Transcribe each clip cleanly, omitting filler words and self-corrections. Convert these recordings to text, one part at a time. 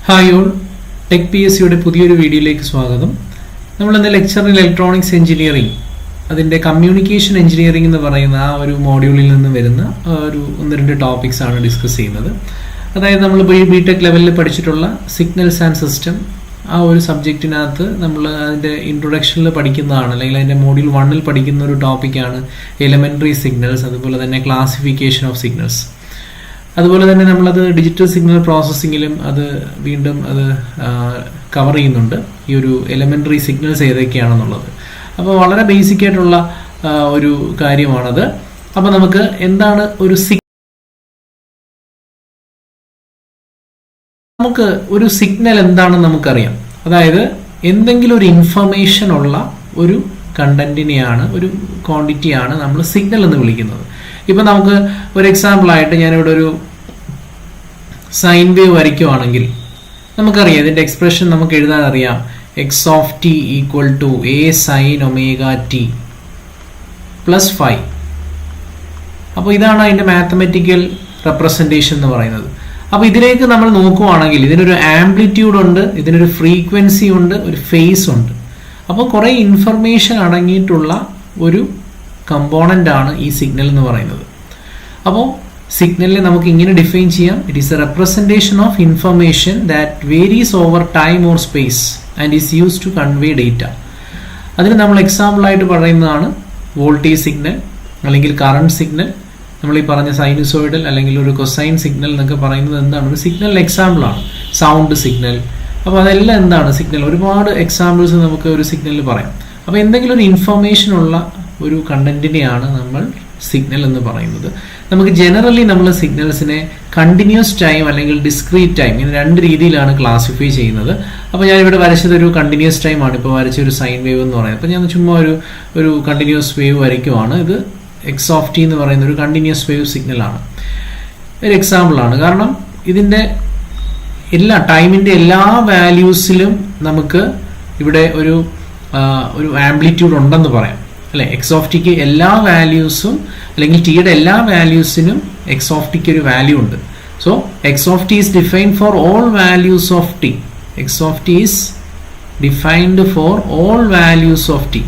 Hi all, tech P S സിയുടെ പുതിയൊരു വീഡിയോയിലേക്ക് സ്വാഗതം. നമ്മളിന്ന് ലെക്ചറിൽ ഇലക്ട്രോണിക്സ് എഞ്ചിനീയറിംഗ്, അതിൻ്റെ കമ്മ്യൂണിക്കേഷൻ എഞ്ചിനീയറിംഗ് എന്ന് പറയുന്ന ആ ഒരു മോഡ്യൂളിൽ നിന്ന് വരുന്ന ഒരു 1-2 ടോപ്പിക്സ് ആണ് ഡിസ്കസ് ചെയ്യുന്നത്. അതായത് നമ്മളിപ്പോൾ ഈ ബിടെക് ലെവലിൽ പഠിച്ചിട്ടുള്ള സിഗ്നൽസ് ആൻഡ് സിസ്റ്റം ആ ഒരു സബ്ജക്റ്റിനകത്ത് നമ്മൾ അതിൻ്റെ ഇൻട്രൊഡക്ഷനിൽ പഠിക്കുന്നതാണ്, അല്ലെങ്കിൽ അതിൻ്റെ മോഡ്യൂൾ 1-ൽ പഠിക്കുന്ന ഒരു ടോപ്പിക്കാണ് എലമെൻ്ററി സിഗ്നൽസ്, അതുപോലെ തന്നെ ക്ലാസിഫിക്കേഷൻ ഓഫ് സിഗ്നൽസ്. അതുപോലെ തന്നെ നമ്മളത് ഡിജിറ്റൽ സിഗ്നൽ പ്രോസസ്സിങ്ങിലും അത് വീണ്ടും അത് കവർ ചെയ്യുന്നുണ്ട്, ഈ ഒരു എലമെൻ്ററി സിഗ്നൽസ് ഏതൊക്കെയാണെന്നുള്ളത്. അപ്പോൾ വളരെ ബേസിക് ആയിട്ടുള്ള ഒരു കാര്യമാണത്. അപ്പോൾ നമുക്ക് എന്താണ് ഒരു നമുക്ക് ഒരു സിഗ്നൽ എന്താണെന്ന് നമുക്കറിയാം. അതായത് എന്തെങ്കിലും ഒരു ഇൻഫർമേഷൻ ഉള്ള ഒരു കണ്ടന്റിനെയാണ്, ഒരു ക്വാണ്ടിറ്റിയാണ് നമ്മൾ സിഗ്നൽ എന്ന് വിളിക്കുന്നത്. ഇപ്പം നമുക്ക് ഒരു എക്സാമ്പിളായിട്ട് ഞാനിവിടെ ഒരു സൈൻ വേവ് വരയ്ക്കുവാണെങ്കിൽ നമുക്കറിയാം ഇതിൻ്റെ എക്സ്പ്രഷൻ നമുക്ക് എഴുതാൻ അറിയാം. X of T equal to A sine omega T plus 5. അപ്പോൾ ഇതാണ് അതിൻ്റെ മാത്തമെറ്റിക്കൽ റെപ്രസെൻറ്റേഷൻ എന്ന് പറയുന്നത്. അപ്പോൾ ഇതിലേക്ക് നമ്മൾ നോക്കുവാണെങ്കിൽ ഇതിനൊരു ആംപ്ലിറ്റ്യൂഡ് ഉണ്ട്, ഇതിനൊരു ഫ്രീക്വൻസി ഉണ്ട്, ഒരു ഫേസ് ഉണ്ട്. അപ്പോൾ കുറേ ഇൻഫർമേഷൻ അടങ്ങിയിട്ടുള്ള ഒരു കമ്പോണൻ്റ് ആണ് ഈ സിഗ്നൽ എന്ന് പറയുന്നത്. അപ്പോൾ സിഗ്നലിനെ നമുക്ക് ഇങ്ങനെ ഡിഫൈൻ ചെയ്യാം: it is a representation of information that varies over time or space and is use to convey data. അതിന് നമ്മൾ എക്സാമ്പിളായിട്ട് പറയുന്നതാണ് വോൾട്ടേജ് സിഗ്നൽ, അല്ലെങ്കിൽ കറണ്ട് സിഗ്നൽ. നമ്മൾ ഈ പറഞ്ഞ സൈനുസോയിഡൽ അല്ലെങ്കിൽ ഒരു കൊസൈൻ സിഗ്നൽ എന്നൊക്കെ പറയുന്നത് എന്താണ്? ഒരു സിഗ്നലിന് എക്സാമ്പിളാണ്. Sound signal. അപ്പോൾ അതെല്ലാം എന്താണ്? സിഗ്നൽ. ഒരുപാട് എക്സാമ്പിൾസ് നമുക്ക് ഒരു സിഗ്നലിൽ പറയാം. അപ്പോൾ എന്തെങ്കിലും ഒരു ഇൻഫർമേഷൻ ഉള്ള ഒരു കണ്ടന്റിനെയാണ് നമ്മൾ സിഗ്നൽ എന്ന് പറയുന്നത്. നമുക്ക് ജനറലി നമ്മൾ സിഗ്നൽസിനെ കണ്ടിന്യൂസ് ടൈം അല്ലെങ്കിൽ ഡിസ്ക്രീറ്റ് ടൈം, ഇങ്ങനെ 2 രീതിയിലാണ് ക്ലാസിഫൈ ചെയ്യുന്നത്. അപ്പോൾ ഞാനിവിടെ വരച്ചതൊരു കണ്ടിന്യൂസ് ടൈം ആണ്. ഇപ്പോൾ വരച്ചൊരു സൈൻ വേവ് എന്ന് പറയുന്നത്. അപ്പോൾ ഞാൻ ചുമ്മാ ഒരു കണ്ടിന്യൂസ് വേവ് വരയ്ക്കുവാണ്. ഇത് എക്സ് ഓഫ് ടി എന്ന് പറയുന്ന ഒരു കണ്ടിന്യൂസ് വേവ് സിഗ്നലാണ്. ഒരു എക്സാമ്പിളാണ്. കാരണം ഇതിൻ്റെ ടൈമിൻ്റെ എല്ലാ വാല്യൂസിലും നമുക്ക് ഇവിടെ ഒരു ആംപ്ലിറ്റ്യൂഡ് ഉണ്ടെന്ന് പറയാം, അല്ലെ? എക്സ് ഓഫ് ടിക്ക് എല്ലാ വാല്യൂസും, അല്ലെങ്കിൽ ടിയുടെ എല്ലാ വാല്യൂസിനും എക്സ് ഓഫ് ടിക്ക് ഒരു വാല്യൂ ഉണ്ട്. So X of T is defined for all values of T. X of T is defined for all values of T.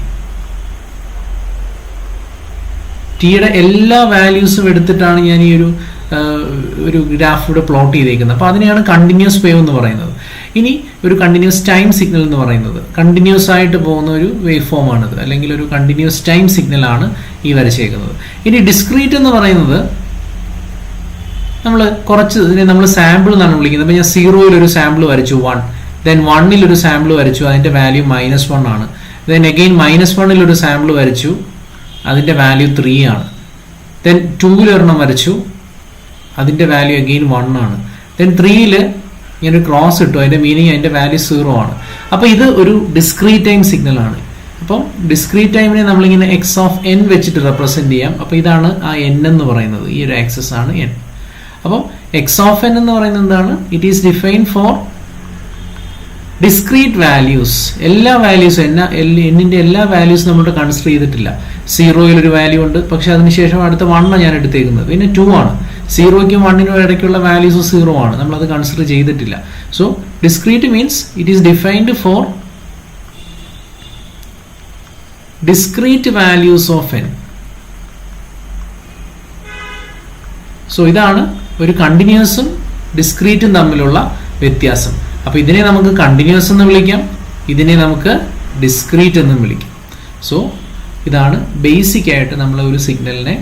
ടിയുടെ എല്ലാ വാല്യൂസും എടുത്തിട്ടാണ് ഞാൻ ഈ ഒരു ഗ്രാഫ് ഇവിടെ പ്ലോട്ട് ചെയ്തേക്കുന്നത്. അപ്പോൾ അതിനെയാണ് കണ്ടിന്യൂസ് വേവ് എന്ന് പറയുന്നത്. ഇനി ഒരു കണ്ടിന്യൂസ് ടൈം സിഗ്നൽ എന്ന് പറയുന്നത് കണ്ടിന്യൂസ് ആയിട്ട് പോകുന്ന ഒരു വേവ് ഫോം ആണിത്, അല്ലെങ്കിൽ ഒരു കണ്ടിന്യൂസ് ടൈം സിഗ്നൽ ആണ് ഈ വരച്ചേക്കുന്നത്. ഇനി ഡിസ്ക്രീറ്റ് എന്ന് പറയുന്നത് ഇതിനെ നമ്മൾ സാമ്പിൾ എന്നാണ് വിളിക്കുന്നത്. അപ്പോൾ ഞാൻ 0-ൽ ഒരു സാമ്പിൾ വരച്ചു, 1. ദെൻ 1-ൽ ഒരു സാമ്പിൾ വരച്ചു, അതിൻ്റെ വാല്യൂ -1 ആണ്. ദെൻ അഗെയിൻ -1-ൽ ഒരു സാമ്പിൾ വരച്ചു, അതിൻ്റെ വാല്യൂ 3 ആണ്. ദെൻ 2-ൽ ഒരെണ്ണം വരച്ചു, അതിൻ്റെ വാല്യൂ അഗെയിൻ 1 ആണ്. ദെൻ 3-ൽ ഞാനൊരു ക്രോസ് ഇട്ടു, അതിൻ്റെ മീനിങ് അതിൻ്റെ വാല്യൂ 0 ആണ്. അപ്പോൾ ഇത് ഒരു ഡിസ്ക്രീറ്റ് ടൈം സിഗ്നൽ ആണ്. അപ്പം ഡിസ്ക്രീറ്റ് ടൈമിനെ നമ്മളിങ്ങനെ എക്സ് ഓഫ് എൻ വെച്ചിട്ട് റെപ്രസെൻറ്റ് ചെയ്യാം. അപ്പോൾ ഇതാണ് ആ എൻ എന്ന് പറയുന്നത്, ഈ ഒരു ആക്സസ് ആണ് എൻ. അപ്പം എക്സ് ഓഫ് എൻ എന്ന് പറയുന്നത് എന്താണ്? It is defined four discrete values. എല്ലാ വാല്യൂസും എന്നിൻ്റെ എല്ലാ വാല്യൂസും നമ്മളിവിടെ കൺസിഡർ ചെയ്തിട്ടില്ല. 0-ൽ ഒരു വാല്യൂ ഉണ്ട്, പക്ഷെ അതിനുശേഷം അടുത്ത 1 ഞാൻ എടുത്തേക്കുന്നത്. പിന്നെ 2 ആണ്. 0-ക്കും 1-നും ഇടയ്ക്കുള്ള വാല്യൂസ് 0 ആണ്, നമ്മളത് കൺസിഡർ ചെയ്തിട്ടില്ല. So discrete means it is defined four discrete values of N. So ഇതാണ് ഒരു കണ്ടിന്യൂസും ഡിസ്ക്രീറ്റും തമ്മിലുള്ള വ്യത്യാസം. അപ്പോൾ ഇതിനെ നമുക്ക് കണ്ടിന്യൂസ് എന്ന് വിളിക്കാം, ഇതിനെ നമുക്ക് ഡിസ്ക്രീറ്റ് എന്നും വിളിക്കാം. സോ ഇതാണ് ബേസിക് ആയിട്ട് നമ്മൾ ഒരു സിഗ്നലിനെ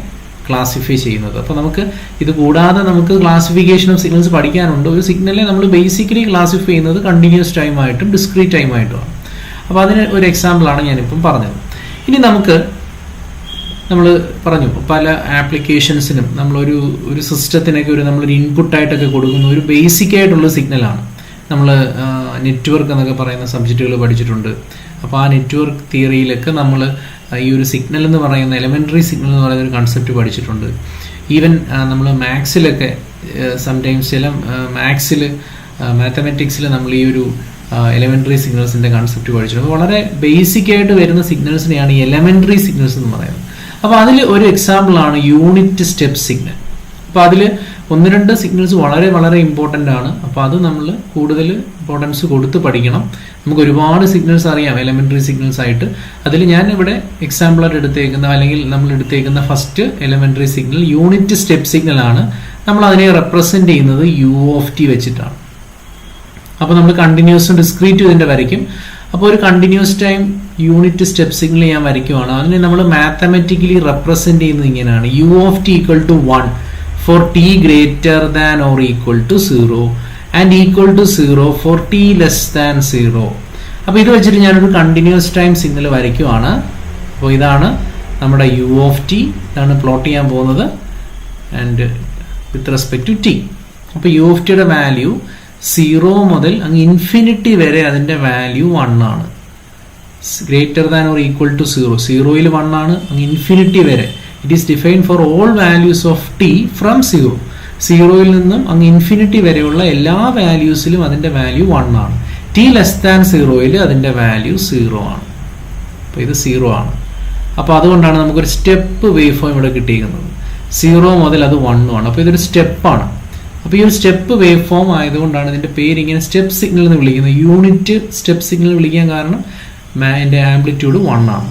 ക്ലാസിഫൈ ചെയ്യുന്നത്. അപ്പോൾ നമുക്ക് ഇത് കൂടാതെ നമുക്ക് ക്ലാസിഫിക്കേഷൻ ഓഫ് സിഗ്നൽസ് പഠിക്കാനുണ്ട്. ഒരു സിഗ്നലിനെ നമ്മൾ ബേസിക്കലി ക്ലാസിഫൈ ചെയ്യുന്നത് കണ്ടിന്യൂസ് ടൈമായിട്ടും ഡിസ്ക്രീറ്റ് ടൈമായിട്ടുമാണ്. അപ്പോൾ അതിന് ഒരു എക്സാമ്പിളാണ് ഞാനിപ്പം പറഞ്ഞത്. ഇനി നമ്മൾ പറഞ്ഞു പല ആപ്ലിക്കേഷൻസിനും നമ്മളൊരു സിസ്റ്റത്തിനൊക്കെ നമ്മളൊരു ഇൻപുട്ടായിട്ടൊക്കെ കൊടുക്കുന്ന ഒരു ബേസിക് ആയിട്ടുള്ള സിഗ്നലാണ്. നമ്മൾ നെറ്റ്വർക്ക് എന്നൊക്കെ പറയുന്ന സബ്ജക്റ്റുകൾ പഠിച്ചിട്ടുണ്ട്. അപ്പോൾ ആ നെറ്റ്വർക്ക് തിയറിയിലൊക്കെ നമ്മൾ ഈ ഒരു സിഗ്നൽ എന്ന് പറയുന്ന എലമെൻ്ററി സിഗ്നൽ എന്ന് പറയുന്ന ഒരു കൺസെപ്റ്റ് പഠിച്ചിട്ടുണ്ട്. ഈവൻ നമ്മൾ മാത്സിലൊക്കെ സംടൈംസ് ചില മാത്തമാറ്റിക്സിൽ നമ്മൾ ഈ ഒരു എലമെൻ്ററി സിഗ്നൽസിൻ്റെ കൺസെപ്റ്റ് പഠിച്ചിട്ടുണ്ട്. വളരെ ബേസിക് ആയിട്ട് വരുന്ന സിഗ്നൽസിനെയാണ് ഈ എലമെൻ്ററി സിഗ്നൽസ് എന്ന് പറയുന്നത്. അപ്പോൾ അതിൽ ഒരു എക്സാമ്പിളാണ് യൂണിറ്റ് സ്റ്റെപ്പ് സിഗ്നൽ. അപ്പോൾ അതിൽ 2 സിഗ്നൽസ് വളരെ വളരെ ഇമ്പോർട്ടൻ്റ് ആണ്. അപ്പോൾ അത് നമ്മൾ കൂടുതൽ ഇമ്പോർട്ടൻസ് കൊടുത്ത് പഠിക്കണം. നമുക്ക് ഒരുപാട് സിഗ്നൽസ് അറിയാം എലമെൻ്ററി സിഗ്നൽസ് ആയിട്ട്. അതിൽ ഞാൻ ഇവിടെ എക്സാമ്പിളായിട്ട് എടുത്തേക്കുന്ന അല്ലെങ്കിൽ നമ്മൾ എടുത്തേക്കുന്ന first elementary signal unit step signal ആണ്. നമ്മൾ അതിനെ റെപ്രസെൻറ്റ് ചെയ്യുന്നത് u വെച്ചിട്ടാണ്. അപ്പോൾ നമ്മൾ കണ്ടിന്യൂസും ഡിസ്ക്രീറ്റും ഇതിൻ്റെ വരയ്ക്കും. അപ്പോൾ ഒരു continuous time unit step signal ഞാൻ വരയ്ക്കുവാണ്. അതിനെ നമ്മൾ മാത്തമാറ്റിക്കലി റെപ്രസെൻറ്റ് ചെയ്യുന്നത് ഇങ്ങനെയാണ്: u(1) for t greater than or equal to 0 and equal to 0 for t less than 0. അപ്പോൾ ഇത് വെച്ചിട്ട് ഞാനൊരു കണ്ടിന്യൂസ് ടൈം സിഗ്നൽ വരയ്ക്കുവാണ്. അപ്പോൾ ഇതാണ് നമ്മുടെ u(t), ഇതാണ് പ്ലോട്ട് ചെയ്യാൻ പോകുന്നത് and with respect to t. അപ്പോൾ u(t)യുടെ വാല്യൂ 0 മുതൽ അങ്ങ് ഇൻഫിനിറ്റി വരെ അതിൻ്റെ വാല്യൂ 1 ആണ്. Greater than or equal to 0, 0യിൽ 1 ആണ്, അങ്ങ് ഇൻഫിനിറ്റി വരെ. It is defined for all values of T from 0. 0യിൽ നിന്നും അങ്ങ് ഇൻഫിനിറ്റി വരെയുള്ള എല്ലാ വാല്യൂസിലും അതിൻ്റെ വാല്യൂ 1 ആണ്. ടി ലെസ് ദാൻ 0യിൽ അതിൻ്റെ വാല്യൂ 0 ആണ്. അപ്പോൾ ഇത് 0 ആണ്. അപ്പോൾ അതുകൊണ്ടാണ് നമുക്കൊരു സ്റ്റെപ്പ് വേവ് ഫോം ഇവിടെ കിട്ടിയിരിക്കുന്നത്. 0 മുതൽ അത് 1 ആണ്. അപ്പോൾ ഇതൊരു സ്റ്റെപ്പാണ്. അപ്പോൾ ഈ ഒരു സ്റ്റെപ്പ് വേവ് ഫോം ആയതുകൊണ്ടാണ് ഇതിൻ്റെ പേര് ഇങ്ങനെ സ്റ്റെപ്പ് സിഗ്നൽ എന്ന് വിളിക്കുന്നത്. യൂണിറ്റ് സ്റ്റെപ്പ് സിഗ്നൽ വിളിക്കാൻ കാരണം അതിൻ്റെ ആംപ്ലിറ്റ്യൂഡ് 1 ആണ്.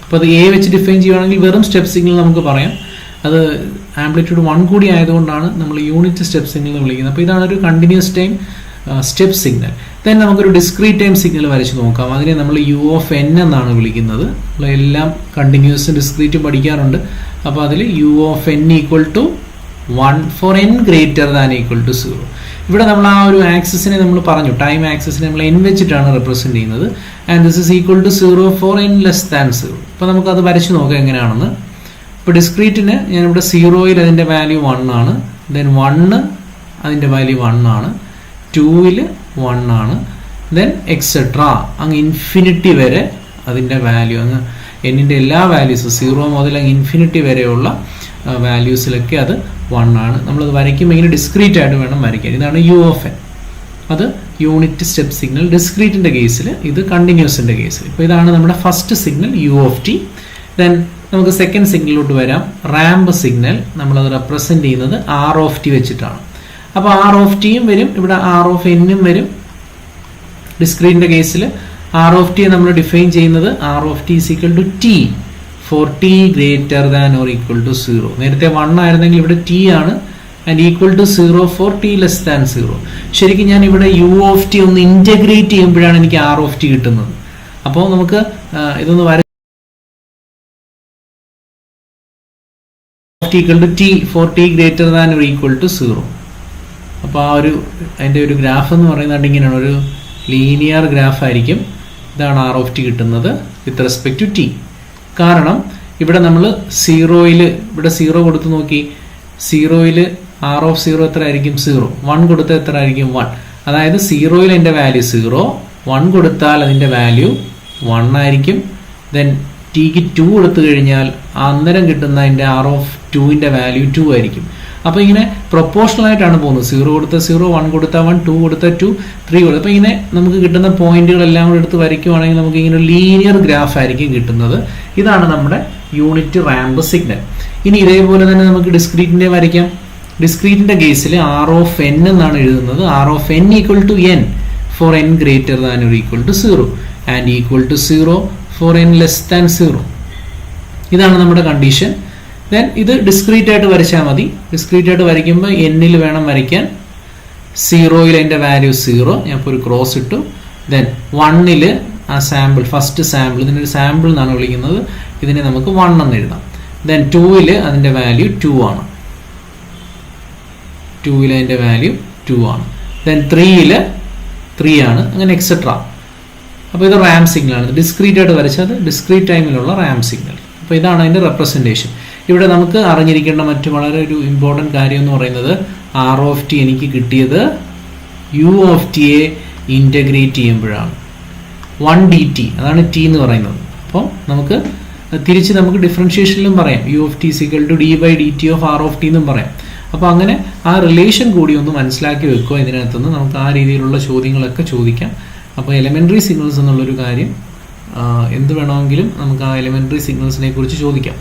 അപ്പോൾ അത് എ വെച്ച് ഡിഫൈൻ ചെയ്യുകയാണെങ്കിൽ വെറും സ്റ്റെപ്പ് സിഗ്നൽ നമുക്ക് പറയാം. അത് ആംപ്ലിറ്റ്യൂഡ് 1 കൂടി ആയതുകൊണ്ടാണ് നമ്മൾ യൂണിറ്റ് സ്റ്റെപ്പ് സിഗ്നൽ എന്ന് വിളിക്കുന്നത്. അപ്പോൾ ഇതാണ് ഒരു continuous time step signal. Then നമുക്കൊരു ഡിസ്ക്രീറ്റ് ടൈം സിഗ്നൽ വരച്ച് നോക്കാം. അതിനെ നമ്മൾ u(n) എന്നാണ് വിളിക്കുന്നത്. നമ്മളെല്ലാം കണ്ടിന്യൂസും ഡിസ്ക്രീറ്റും പഠിക്കാറുണ്ട്. അപ്പോൾ അതിൽ u(n) equal to 1 for n greater than equal to 0. ഇവിടെ നമ്മൾ ആ ഒരു ആക്സിസിനെ നമ്മൾ പറഞ്ഞു, ടൈം ആക്സിസിനെ നമ്മൾ n വെച്ചിട്ടാണ് റെപ്രസെൻറ്റ് ചെയ്യുന്നത്. And this is equal to 0 for n less than 0. അപ്പോൾ നമുക്കത് വരച്ച് നോക്കാം എങ്ങനെയാണെന്ന്. ഇപ്പോൾ ഡിസ്ക്രീറ്റിന് ഞാനിവിടെ 0യിൽ അതിൻ്റെ വാല്യൂ 1 ആണ്, ദെൻ 1 അതിൻ്റെ വാല്യൂ 1 ആണ്, 2ൽ 1 ആണ്, ദെൻ എക്സെട്രാ അങ്ങ് ഇൻഫിനിറ്റി വരെ അതിൻ്റെ വാല്യൂ, അങ്ങ് എന്നിൻ്റെ എല്ലാ വാല്യൂസും 0 മുതൽ അങ്ങ് ഇൻഫിനിറ്റി വരെയുള്ള വാല്യൂസിലൊക്കെ അത് 1 ആണ്. നമ്മളത് വരയ്ക്കുമ്പോൾ ഇങ്ങനെ ഡിസ്ക്രീറ്റ് ആയിട്ട് വേണം വരയ്ക്കാൻ. ഇതാണ് u(n). അത് യൂണിറ്റ് സ്റ്റെപ്പ് സിഗ്നൽ ഡിസ്ക്രീറ്റിൻ്റെ കേസിൽ, ഇത് കണ്ടിന്യൂസിൻ്റെ കേസിൽ. ഇപ്പോൾ ഇതാണ് നമ്മുടെ ഫസ്റ്റ് സിഗ്നൽ u(t). ദെൻ നമുക്ക് സെക്കൻഡ് സിഗ്നലിലോട്ട് വരാം. റാമ്പ് സിഗ്നൽ നമ്മളത് റെപ്രസെൻറ്റ് ചെയ്യുന്നത് r(t) വെച്ചിട്ടാണ്. അപ്പോൾ r(t)യും വരും, ഇവിടെ r(n)ഉം വരും. ഡിസ്ക്രീറ്റിൻ്റെ കേസിൽ r(t) നമ്മൾ ഡിഫൈൻ ചെയ്യുന്നത് r(t) = t for t greater than or equal to 0. നേരത്തെ 1 ആയിരുന്നെങ്കിൽ ഇവിടെ t ആണ്, and equal to 0 for t less than 0. ശരിക്കും ഞാൻ ഇവിടെ u(t) ഒന്ന് ഇൻറ്റഗ്രേറ്റ് ചെയ്യുമ്പോഴാണ് എനിക്ക് r(t) കിട്ടുന്നത്. അപ്പോൾ നമുക്ക് ഇതൊന്ന് വര t for t greater than or equal to 0. അപ്പോൾ ആ ഒരു അതിൻ്റെ ഒരു ഗ്രാഫ് എന്ന് പറയുന്നത് ഇങ്ങനെയാണ്, ഒരു ലീനിയർ ഗ്രാഫ് ആയിരിക്കും. ഇതാണ് r(t) കിട്ടുന്നത് വിത്ത് റെസ്പെക്ട് ടു t. കാരണം ഇവിടെ നമ്മൾ 0യിൽ ഇവിടെ 0 കൊടുത്ത് നോക്കി, 0യിൽ r(0) എത്ര ആയിരിക്കും? 0. 1 കൊടുത്താൽ എത്ര ആയിരിക്കും? 1. അതായത് 0യിൽ അതിൻ്റെ വാല്യൂ 0, 1 കൊടുത്താൽ അതിൻ്റെ വാല്യൂ 1 ആയിരിക്കും. ദെൻ ടിക്ക് 2 കൊടുത്തു കഴിഞ്ഞാൽ അന്നേരം കിട്ടുന്ന അതിൻ്റെ r(2)ൻ്റെ വാല്യൂ 2 ആയിരിക്കും. അപ്പോൾ ഇങ്ങനെ പ്രൊപ്പോർഷണൽ ആയിട്ടാണ് പോകുന്നത്. 0 കൊടുത്താൽ 0, 1 കൊടുത്താൽ 1, 2 കൊടുത്താൽ 2, 3 കൊടുത്താൽ. അപ്പോൾ ഇങ്ങനെ നമുക്ക് കിട്ടുന്ന പോയിന്റുകളെല്ലാം കൂടെ എടുത്ത് വരയ്ക്കുവാണെങ്കിൽ നമുക്ക് ഇങ്ങനെ ലീനിയർ ഗ്രാഫ് ആയിരിക്കും കിട്ടുന്നത്. ഇതാണ് നമ്മുടെ യൂണിറ്റ് റാമ്പ് സിഗ്നൽ. ഇനി ഇതേപോലെ തന്നെ നമുക്ക് ഡിസ്ക്രീറ്റിൻ്റെ വരയ്ക്കാം. ഡിസ്ക്രീറ്റിൻ്റെ കേസിൽ r(n) എന്നാണ് എഴുതുന്നത്. r(n) equal to n for n greater than or equal to 0 and equal to 0 for n less than 0. ഇതാണ് നമ്മുടെ കണ്ടീഷൻ. ദെൻ ഇത് ഡിസ്ക്രീറ്റ് ആയിട്ട് വരച്ചാൽ മതി. ഡിസ്ക്രീറ്റ് ആയിട്ട് വരയ്ക്കുമ്പോൾ എന്നിൽ വേണം വരയ്ക്കാൻ. 0യിൽ അതിൻ്റെ വാല്യൂ 0, ഞാൻ ഇപ്പോൾ ഒരു ക്രോസ് ഇട്ടു. ദെൻ 1ൽ ആ സാമ്പിൾ, ഫസ്റ്റ് സാമ്പിൾ, ഇതിനൊരു സാമ്പിൾ എന്നാണ് വിളിക്കുന്നത്, ഇതിനെ നമുക്ക് 1 എന്ന് എഴുതാം. ദെൻ 2ൽ അതിൻ്റെ വാല്യൂ 2 ആണ്, 2ൽ അതിൻ്റെ വാല്യൂ 2 ആണ്. ദെൻ 3ൽ 3 ആണ്, അങ്ങനെ എക്സെട്രാ. അപ്പോൾ ഇത് റാം സിഗ്നലാണ്. ഡിസ്ക്രീറ്റ് ആയിട്ട് വരച്ചാൽ അത് ഡിസ്ക്രീറ്റ് ടൈമിലുള്ള റാം സിഗ്നൽ. അപ്പോൾ ഇതാണ് അതിൻ്റെ റെപ്രസെൻറ്റേഷൻ. ഇവിടെ നമുക്ക് അറിഞ്ഞിരിക്കേണ്ട മറ്റു വളരെ ഒരു ഇമ്പോർട്ടൻറ്റ് കാര്യം എന്ന് പറയുന്നത് r(t) എനിക്ക് കിട്ടിയത് u(t)യെ ഇൻറ്റഗ്രേറ്റ് ചെയ്യുമ്പോഴാണ്. 1 dt, അതാണ് t എന്ന് പറയുന്നത്. അപ്പോൾ നമുക്ക് തിരിച്ച് നമുക്ക് ഡിഫറൻഷിയേഷനിലും പറയാം, u(t) = d/dt of r(t) എന്നും പറയാം. അപ്പോൾ അങ്ങനെ ആ റിലേഷൻ കൂടി ഒന്ന് മനസ്സിലാക്കി വെക്കുക. ഇതിനകത്തുനിന്ന് നമുക്ക് ആ രീതിയിലുള്ള ചോദ്യങ്ങളൊക്കെ ചോദിക്കാം. അപ്പോൾ എലിമെൻ്ററി സിഗ്നൽസ് എന്നുള്ളൊരു കാര്യം എന്ത് വേണമെങ്കിലും നമുക്ക് ആ എലിമെൻ്ററി സിഗ്നൽസിനെ കുറിച്ച് ചോദിക്കാം.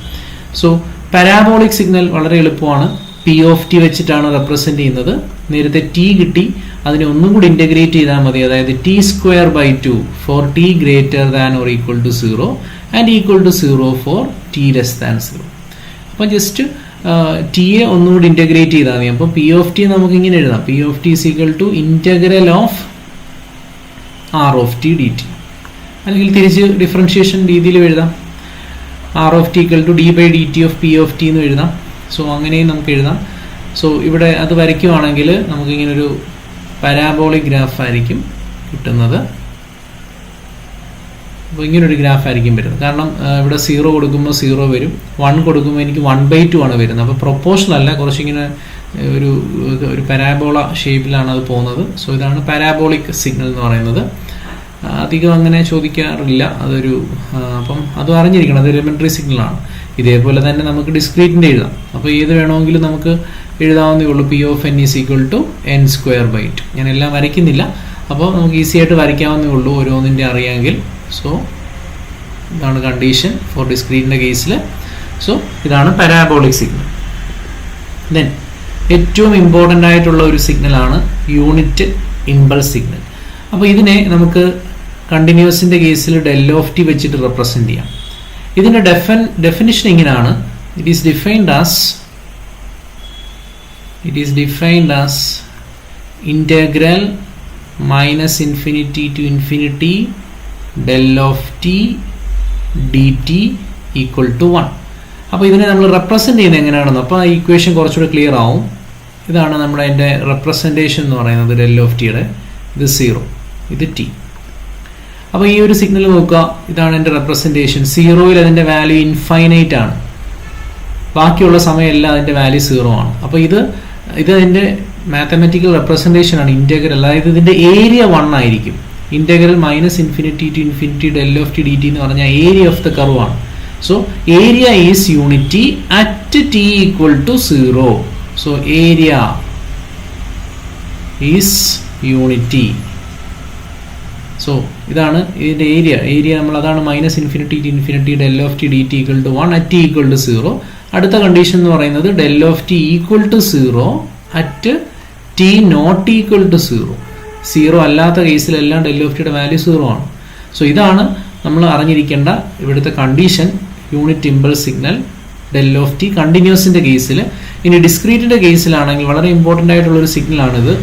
സോ പാരാബോളിക് സിഗ്നൽ വളരെ എളുപ്പമാണ്. പി ഓഫ് ടി വെച്ചിട്ടാണ് റെപ്രസെന്റ് ചെയ്യുന്നത്. നേരത്തെ ടി കിട്ടി, അതിനെ ഒന്നും കൂടി ഇന്റഗ്രേറ്റ് ചെയ്താൽ മതി. അതായത് T square by 2 for T greater than or equal to 0 and equal to 0 for T less than 0. അപ്പം ജസ്റ്റ് ടിയെ ഒന്നുകൂടി ഇന്റഗ്രേറ്റ് ചെയ്താൽ മതി. അപ്പം പി ഓഫ് ടി നമുക്ക് ഇങ്ങനെ എഴുതാം, P of T is equal to integral of R of T D T, അല്ലെങ്കിൽ തിരിച്ച് ഡിഫറൻഷിയേഷൻ രീതിയിൽ എഴുതാം, R of T equal to D by D T of P of T എന്ന് എഴുതാം. സോ അങ്ങനെയും നമുക്ക് എഴുതാം. സോ ഇവിടെ അത് വരയ്ക്കുവാണെങ്കിൽ നമുക്കിങ്ങനൊരു പരാബോളിക് ഗ്രാഫ് ആയിരിക്കും കിട്ടുന്നത്. അപ്പോൾ ഇങ്ങനൊരു ഗ്രാഫ് ആയിരിക്കും വരുന്നത്. കാരണം ഇവിടെ 0 കൊടുക്കുമ്പോൾ 0 വരും, 1 കൊടുക്കുമ്പോൾ എനിക്ക് 1/2 ആണ് വരുന്നത്. അപ്പോൾ പ്രൊപ്പോർഷണൽ അല്ല, കുറച്ചിങ്ങനെ ഒരു പരാബോള ഷേപ്പിലാണ് അത് പോകുന്നത്. സോ ഇതാണ് പാരാബോളിക് സിഗ്നൽ എന്ന് പറയുന്നത്. അധികം അങ്ങനെ ചോദിക്കാറില്ല അതൊരു. അപ്പം അത് അറിഞ്ഞിരിക്കണം, അത് എലിമെന്ററി സിഗ്നലാണ്. ഇതേപോലെ തന്നെ നമുക്ക് ഡിസ്ക്രീറ്റിൻ്റെ എഴുതാം. അപ്പോൾ ഏത് വേണമെങ്കിലും നമുക്ക് എഴുതാവുന്നേ ഉള്ളൂ. P of N is equal to N square by 2. ഞാൻ എല്ലാം വരയ്ക്കുന്നില്ല, അപ്പോൾ നമുക്ക് ഈസി ആയിട്ട് വരയ്ക്കാവുന്നേ ഉള്ളൂ ഓരോന്നിൻ്റെ അറിയാമെങ്കിൽ. സോ ഇതാണ് കണ്ടീഷൻ ഫോർ ഡിസ്ക്രീറ്റിൻ്റെ കേസിൽ. സോ ഇതാണ് പാരാബോളിക് സിഗ്നൽ. ദെൻ ഏറ്റവും ഇമ്പോർട്ടൻ്റ് ആയിട്ടുള്ള ഒരു സിഗ്നലാണ് യൂണിറ്റ് ഇമ്പൾസ് സിഗ്നൽ. അപ്പോൾ ഇതിനെ നമുക്ക് കണ്ടിന്യൂസിൻ്റെ കേസിൽ ഡെൽ ഓഫ് ടി വെച്ചിട്ട് റെപ്രസെൻറ്റ് ചെയ്യാം. ഇതിൻ്റെ ഡെഫിനിഷൻ ഇങ്ങനെയാണ്. It is defined as integral minus infinity to infinity del of T D T equal to 1. അപ്പോൾ ഇതിനെ നമ്മൾ റെപ്രസെൻറ്റ് ചെയ്യുന്നത് എങ്ങനെയാണെന്ന്, അപ്പോൾ ആ ഇക്വേഷൻ കുറച്ചുകൂടെ ക്ലിയർ ആവും. ഇതാണ് നമ്മുടെ അതിൻ്റെ റെപ്രസെൻറ്റേഷൻ എന്ന് പറയുന്നത് ഡെൽ ഓഫ് ടിയുടെ. ഇത് 0, ഇത് ടി. അപ്പോൾ ഈ ഒരു സിഗ്നൽ നോക്കുക, ഇതാണ് എൻ്റെ റെപ്രസെൻറ്റേഷൻ. 0യിൽ അതിൻ്റെ വാല്യൂ ഇൻഫൈനൈറ്റ് ആണ്, ബാക്കിയുള്ള സമയമെല്ലാം അതിൻ്റെ വാല്യൂ 0 ആണ്. അപ്പോൾ ഇത് അതിൻ്റെ മാത്തമാറ്റിക്കൽ റെപ്രസെൻറ്റേഷൻ ആണ്, ഇൻ്റഗ്രൽ. അതായത് ഇതിൻ്റെ ഏരിയ 1 ആയിരിക്കും. Integral minus infinity to infinity del of T D T എന്ന് പറഞ്ഞാൽ ഏരിയ ഓഫ് ദ കർവ് ആണ്. So area is unity at T equal to 0. So area is unity. So ഇതാണ് ഇതിൻ്റെ area നമ്മൾ അതാണ് minus infinity to infinity del of T D T equal to 1 at T equal to 0. അടുത്ത condition എന്ന് പറയുന്നത് del of T equal to 0 at T not equal to 0. 0 അല്ലാത്ത കേസിലെല്ലാം del of ടിയുടെ വാല്യൂ 0 ആണ്. സോ ഇതാണ് നമ്മൾ അറിഞ്ഞിരിക്കേണ്ട ഇവിടുത്തെ condition, unit impulse signal del of t കണ്ടിന്യൂസിൻ്റെ കേസിൽ. ഇനി ഡിസ്ക്രീറ്റിൻ്റെ കേസിലാണെങ്കിൽ വളരെ ഇമ്പോർട്ടൻ്റ് ആയിട്ടുള്ളൊരു സിഗ്നലാണിത്.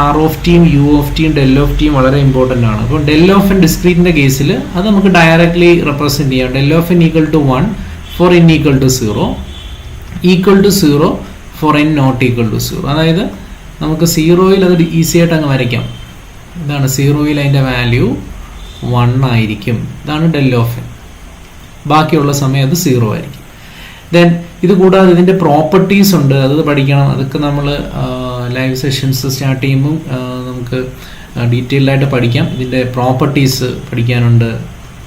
ആർ ഓഫ് ടിയും യു ഓഫ് ടിയും ഡെൽ ഓഫ് ടിയും വളരെ ഇമ്പോർട്ടൻ്റ് ആണ്. അപ്പോൾ ഡെൽ ഓഫ് എൻ ഡിസ്ക്രീറ്റിൻ്റെ കേസിൽ അത് നമുക്ക് ഡയറക്ട്ലി റെപ്രസെൻറ്റ് ചെയ്യാം. Del of n equal to 1 for n equal to 0, equal to 0 for n not equal to 0. അതായത് നമുക്ക് 0യിൽ അത് ഈസി ആയിട്ട് അങ്ങ് വരയ്ക്കാം. ഇതാണ് 0യിൽ അതിൻ്റെ വാല്യൂ 1 ആയിരിക്കും. ഇതാണ് ഡെൽ ഓഫ് എൻ. ബാക്കിയുള്ള സമയം അത് 0 ആയിരിക്കും. ദെൻ ഇത് കൂടാതെ ഇതിൻ്റെ പ്രോപ്പർട്ടീസ് ഉണ്ട്, അത് പഠിക്കണം. അതൊക്കെ നമ്മൾ ലൈവ് സെഷൻസ് സ്റ്റാർട്ട് ചെയ്യുമ്പോൾ നമുക്ക് ഡീറ്റെയിൽഡ് ആയിട്ട് പഠിക്കാം. ഇതിൻ്റെ പ്രോപ്പർട്ടീസ് പഠിക്കാനുണ്ട്,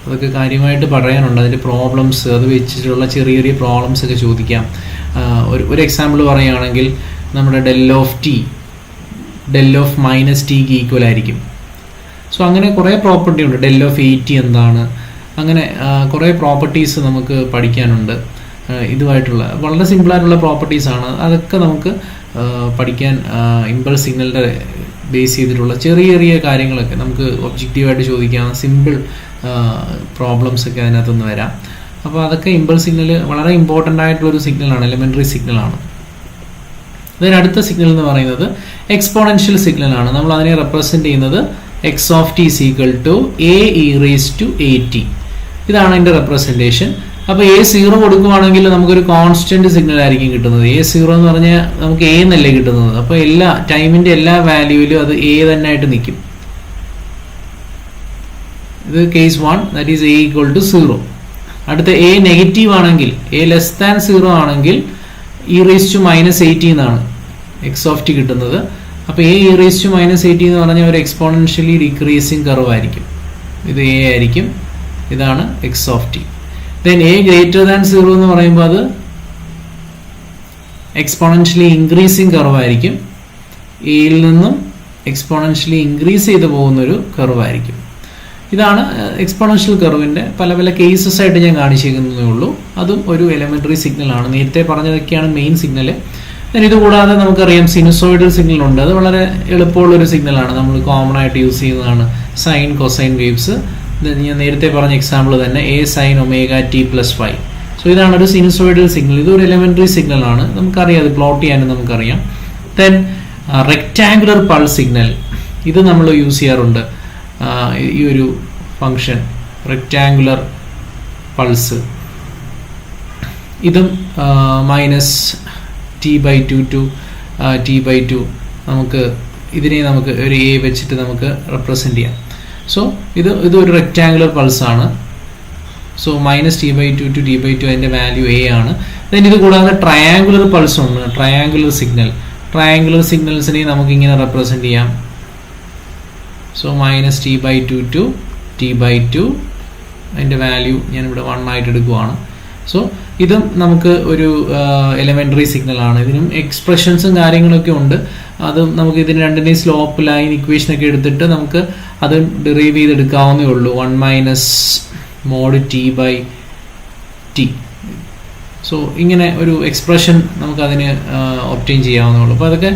അതൊക്കെ കാര്യമായിട്ട് പറയാനുണ്ട്. അതിൻ്റെ പ്രോബ്ലംസ്, അത് വെച്ചിട്ടുള്ള ചെറിയ ചെറിയ പ്രോബ്ലംസ് ഒക്കെ ചോദിക്കാം. ഒരു എക്സാമ്പിൾ പറയുകയാണെങ്കിൽ നമ്മുടെ del of T del of minus tick equal ആയിരിക്കും. സോ അങ്ങനെ കുറേ പ്രോപ്പർട്ടി ഉണ്ട്. ഡെൽ ഓഫ് 80 എന്താണ്, അങ്ങനെ കുറേ പ്രോപ്പർട്ടീസ് നമുക്ക് പഠിക്കാനുണ്ട്. ഇതുമായിട്ടുള്ള വളരെ സിമ്പിളായിട്ടുള്ള പ്രോപ്പർട്ടീസാണ്. അതൊക്കെ നമുക്ക് പഠിക്കാൻ ഇമ്പൾസ് സിഗ്നലിൻ്റെ ബേസ് ചെയ്തിട്ടുള്ള ചെറിയ ചെറിയ കാര്യങ്ങളൊക്കെ നമുക്ക് ഒബ്ജക്റ്റീവായിട്ട് ചോദിക്കാം. സിമ്പിൾ പ്രോബ്ലംസ് ഒക്കെ അതിനകത്തുനിന്ന് വരാം. അപ്പോൾ അതൊക്കെ ഇമ്പൾസ് സിഗ്നൽ വളരെ ഇമ്പോർട്ടൻ്റ് ആയിട്ടുള്ളൊരു സിഗ്നലാണ്, എലിമെൻ്ററി സിഗ്നലാണ്. അതിന് അടുത്ത സിഗ്നൽ എന്ന് പറയുന്നത് എക്സ്പോണൻഷ്യൽ സിഗ്നലാണ്. നമ്മൾ അതിനെ റെപ്രസെൻറ്റ് ചെയ്യുന്നത് x of T is equal to A e raise to a t. ഇതാണ് അതിൻ്റെ റെപ്രസെൻറ്റേഷൻ. അപ്പോൾ എ 0 കൊടുക്കുവാണെങ്കിൽ നമുക്കൊരു കോൺസ്റ്റന്റ് സിഗ്നൽ ആയിരിക്കും കിട്ടുന്നത്. എ 0 എന്ന് പറഞ്ഞാൽ നമുക്ക് എ എന്നല്ലേ കിട്ടുന്നത്. അപ്പോൾ എല്ലാ ടൈമിൻ്റെ എല്ലാ വാല്യൂവിലും അത് എ തന്നെ ആയിട്ട് നിൽക്കും. ഇത് case 1, that is a equal to 0. അടുത്ത എ നെഗറ്റീവ് ആണെങ്കിൽ, എ ലെസ് ദാൻ 0 ആണെങ്കിൽ ഇ റേസ് ടു മൈനസ് 80 എന്നാണ് എക്സ് ഓഫ് ടി കിട്ടുന്നത്. അപ്പോൾ a e raise to minus 80 എന്ന് പറഞ്ഞാൽ ഒരു എക്സ്പോണൻഷ്യലി ഡിക്രീസിങ് കർവ് ആയിരിക്കും. ഇത് എ ആയിരിക്കും. ഇതാണ് X of T. Then A greater than 0 എന്ന് പറയുമ്പോൾ അത് എക്സ്പോണൻഷ്യലി ഇൻക്രീസിങ് കർവ് ആയിരിക്കും. എയിൽ നിന്നും എക്സ്പോണൻഷ്യലി ഇൻക്രീസ് ചെയ്ത് പോകുന്നൊരു കർവ് ആയിരിക്കും. ഇതാണ് എക്സ്പോണൻഷ്യൽ കർവിൻ്റെ പല പല കേസസ് ആയിട്ട് ഞാൻ കാണിച്ചിരിക്കുന്നതേ ഉള്ളൂ. അതും ഒരു എലിമെൻ്ററി സിഗ്നലാണ്. നേരത്തെ പറഞ്ഞതൊക്കെയാണ് മെയിൻ സിഗ്നൽ. ഇത് കൂടാതെ നമുക്കറിയാം സിനുസോയിഡൽ സിഗ്നൽ ഉണ്ട്. അത് വളരെ എളുപ്പമുള്ളൊരു സിഗ്നലാണ്, നമ്മൾ കോമൺ ആയിട്ട് യൂസ് ചെയ്യുന്നതാണ്. സൈൻ കൊസൈൻ വേവ്സ്, ഞാൻ നേരത്തെ പറഞ്ഞ എക്സാമ്പിൾ തന്നെ A sine omega T plus phi. So ഇതാണ് ഒരു സിനുസോയിഡൽ സിഗ്നൽ. ഇതൊരു എലിമെന്ററി സിഗ്നലാണ്, നമുക്കറിയാം, അത് പ്ലോട്ട് ചെയ്യാനും നമുക്കറിയാം. ദെൻ റെക്ടാങ്കുലർ പൾസ് സിഗ്നൽ, ഇത് നമ്മൾ യൂസ് ചെയ്യാറുണ്ട്. ഈ ഒരു ഫങ്ഷൻ റെക്ടാങ്കുലർ പൾസ്, ഇതും മൈനസ് t/2 ടു t/2 നമുക്ക് ഇതിനെ നമുക്ക് ഒരു എ വെച്ചിട്ട് നമുക്ക് റെപ്രസെന്റ് ചെയ്യാം. സോ ഇതൊരു റെക്ടാങ്കുലർ പൾസ് ആണ്. So minus t/2 to t/2 അതിൻ്റെ വാല്യൂ എ ആണ്. ദെൻ ഇത് കൂടാതെ ട്രയാങ്കുലർ പൾസ് ഉണ്ട്, ട്രയാങ്കുലർ സിഗ്നൽ. ട്രയാങ്കുലർ സിഗ്നൽസിനെ നമുക്ക് ഇങ്ങനെ റെപ്രസെന്റ് ചെയ്യാം. So minus t/2 to t/2 അതിൻ്റെ വാല്യൂ ഞാനിവിടെ 1 ആയിട്ട് എടുക്കുവാണ്. സോ ഇതും നമുക്ക് ഒരു എലിമെന്ററി സിഗ്നലാണ്. ഇതിനും എക്സ്പ്രഷൻസും കാര്യങ്ങളൊക്കെ ഉണ്ട്. അത് നമുക്ക് ഇതിന് രണ്ടിനെയും സ്ലോപ്പ് ലൈൻ ഇക്വേഷനൊക്കെ എടുത്തിട്ട് നമുക്ക് അത് ഡിറൈവ് ചെയ്തെടുക്കാവുന്നേ ഉള്ളൂ. 1 മൈനസ് മോഡ് t/t. സോ ഇങ്ങനെ ഒരു എക്സ്പ്രഷൻ നമുക്കതിന് ഒബ്റ്റെയിൻ ചെയ്യാവുന്നേ ഉള്ളൂ. അപ്പോൾ അതൊക്കെ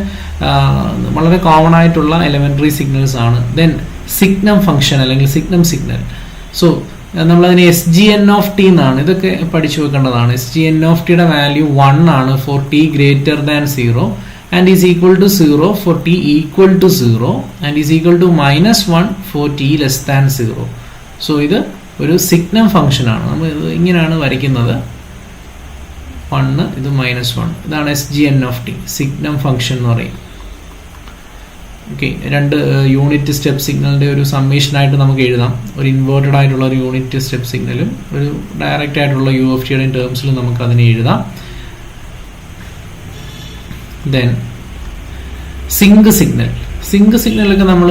വളരെ കോമൺ ആയിട്ടുള്ള എലിമെന്ററി സിഗ്നൽസ് ആണ്. ദെൻ സിഗ്നം ഫംഗ്ഷൻ അല്ലെങ്കിൽ സിഗ്നം സിഗ്നൽ. സോ നമ്മളതിന് SGN(t) എന്നാണ്, ഇതൊക്കെ പഠിച്ചു വെക്കേണ്ടതാണ്. SGN(t)യുടെ വാല്യൂ 1 ആണ് for t greater than 0 and is equal to 0 for t equal to 0 and is equal to -1 for t less than 0. So ഇത് ഒരു സിഗ്നം ഫംഗ്ഷൻ ആണ്. നമ്മൾ ഇത് ഇങ്ങനെയാണ് വരയ്ക്കുന്നത്, 1 ഇത് -1. ഇതാണ് SGN(t), സിഗ്നം ഫംഗ്ഷൻ എന്ന് പറയും. ഓക്കെ, രണ്ട് യൂണിറ്റ് സ്റ്റെപ്പ് സിഗ്നലിൻ്റെ ഒരു സമ്മേഷനായിട്ട് നമുക്ക് എഴുതാം. ഒരു ഇൻവേർട്ടഡ് ആയിട്ടുള്ള ഒരു യൂണിറ്റ് സ്റ്റെപ്പ് സിഗ്നലും ഒരു ഡയറക്റ്റ് ആയിട്ടുള്ള UFTയുടെ ടേംസിലും നമുക്ക് അതിനെ എഴുതാം. Then sinc signal. സിങ്ക് സിഗ്നലൊക്കെ നമ്മൾ